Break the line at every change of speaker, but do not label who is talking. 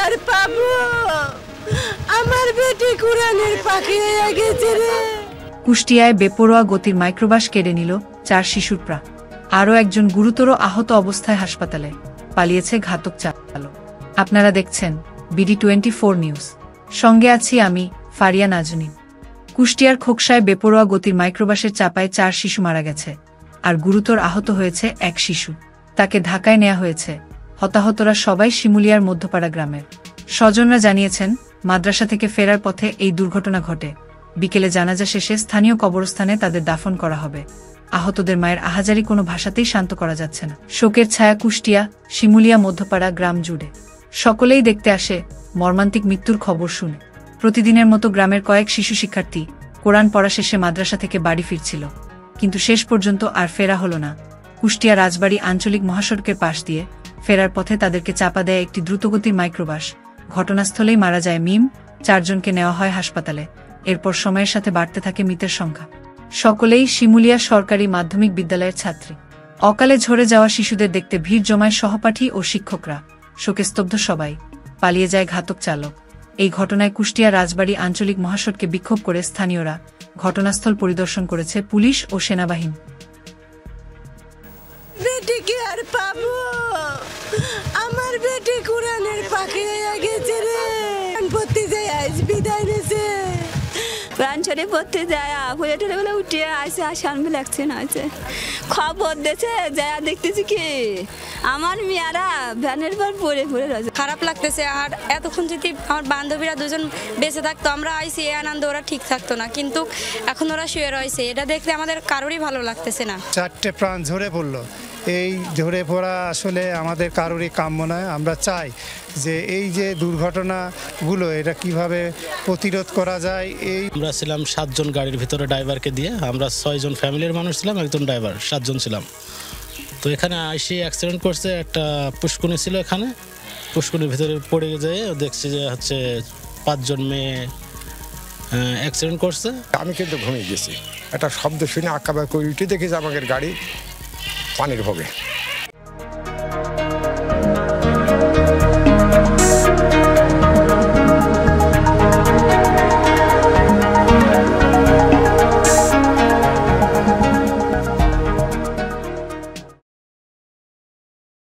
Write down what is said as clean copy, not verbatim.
আর পাবো? আমার বেটি কুরআনের পাখি হয়ে গেছে রে।
কুষ্টিয়ায় বেপরোয়া গতির মাইক্রোবাস কেড়ে নিল 4 শিশুর প্রাণ। আরও একজন গুরুতর আহত অবস্থায় হাসপাতালে, পালিয়েছে ঘাতক চালক। আপনারা দেখছেন BD24 নিউজ, সঙ্গে আছি আমি ফারিয়া নাজনীন। কুষ্টিয়ার খোকসায় বেপরোয়া গতির মাইক্রোবাসের চাপায় 4 শিশু মারা গেছে, আর গুরুতর আহত হয়েছে এক শিশু। তাকে ঢাকায় নেওয়া হয়েছে। হতাহতরা সবাই শিমুলিয়ার মধ্যপাড়া গ্রামের। স্বজনরা জানিয়েছেন, মাদ্রাসা থেকে ফেরার পথে এই দুর্ঘটনা ঘটে। বিকেলে জানাজা শেষে স্থানীয় কবরস্থানে তাদের দাফন করা হবে। আহতদের মায়ের আহাজারি কোনো ভাষাতেই শান্ত করা যাচ্ছে না। শোকের ছায়া কুষ্টিয়া, শিমুলিয়া, মধ্যপাড়া গ্রাম জুড়ে। সকলেই দেখতে আসে মর্মান্তিক মৃত্যুর খবর শুনে। প্রতিদিনের মতো গ্রামের কয়েক শিশু শিক্ষার্থী কোরআন পড়া শেষে মাদ্রাসা থেকে বাড়ি ফিরছিল, কিন্তু শেষ পর্যন্ত আর ফেরা হলো না। কুষ্টিয়া রাজবাড়ী আঞ্চলিক মহাসড়কের পাশ দিয়ে ফেরার পথে তাদেরকে চাপা দেয় একটি দ্রুতগতির মাইক্রোবাস। ঘটনাস্থলেই মারা যায় মিম। 4 জনকে নেওয়া হয় হাসপাতালে। এরপর সময়ের সাথে বাড়তে থাকে মৃতের সংখ্যা। সকলেই শিমুলিয়া সরকারি মাধ্যমিক বিদ্যালয়ের ছাত্রী। অকালে ঝরে যাওয়া শিশুদের দেখতে ভিড় জমায় সহপাঠী ও শিক্ষকরা। শোকে স্তব্ধ সবাই। পালিয়ে যায় ঘাতক চালক। এই ঘটনায় কুষ্টিয়া রাজবাড়ী আঞ্চলিক মহাসড়কে বিক্ষোভ করে স্থানীয়রা। ঘটনাস্থল পরিদর্শন করেছে পুলিশ ও সেনাবাহিনী।
বেটিকে আর পাবো? আমার বেটি কুরআনের পাখি হয়ে গেছে রে। পড়তে যাই আজ বিদায় নিছে।
প্রাণ ছেড়ে পড়তে যায় হয়ে টেলে বলে উঠে আসে, আসানবে লাগছে না আছে। খবর দিয়েছে যায় দেখতেছি কি আমার মেয়েরা ভ্যানের পর পড়ে পড়ে রয়েছে।
খারাপ লাগতেছে। আর এতক্ষণ যদি আমার বান্ধবীরা দুজন বেঁচে থাকতো, আমরা আইসি এই আনন্দ, ওরা ঠিক থাকতো না। কিন্তু এখন ওরা শুয়ে রয়েছে, এটা দেখলে আমাদের কারোরই ভালো লাগতেছে না।
4টে প্রাণ ঝরে পড়লো। এই ঝরে পড়া আসলে আমাদের কারোরই কাম্য নয়। আমরা চাই যে এই যে দুর্ঘটনাগুলো এটা কিভাবে প্রতিরোধ করা যায়।
আমরা ছিলাম 7 জন গাড়ির ভিতরে, ড্রাইভারকে দিয়ে। আমরা 6 জন ফ্যামিলির মানুষ ছিলাম, একজন ড্রাইভার, 7 জন ছিলাম। তো এখানে আইসি অ্যাক্সিডেন্ট করছে। একটা পুষ্কুনি ছিল, এখানে পুষ্কুনির ভিতরে পড়ে যেয়ে দেখছি যে হচ্ছে 5 জন মেয়ে অ্যাক্সিডেন্ট করছে।
আমি কিন্তু ঘুমিয়ে গেছি, একটা শব্দ শুনে আঁকাবাক করে উঠে দেখি যে আমাদের গাড়ি পানির ভোগে।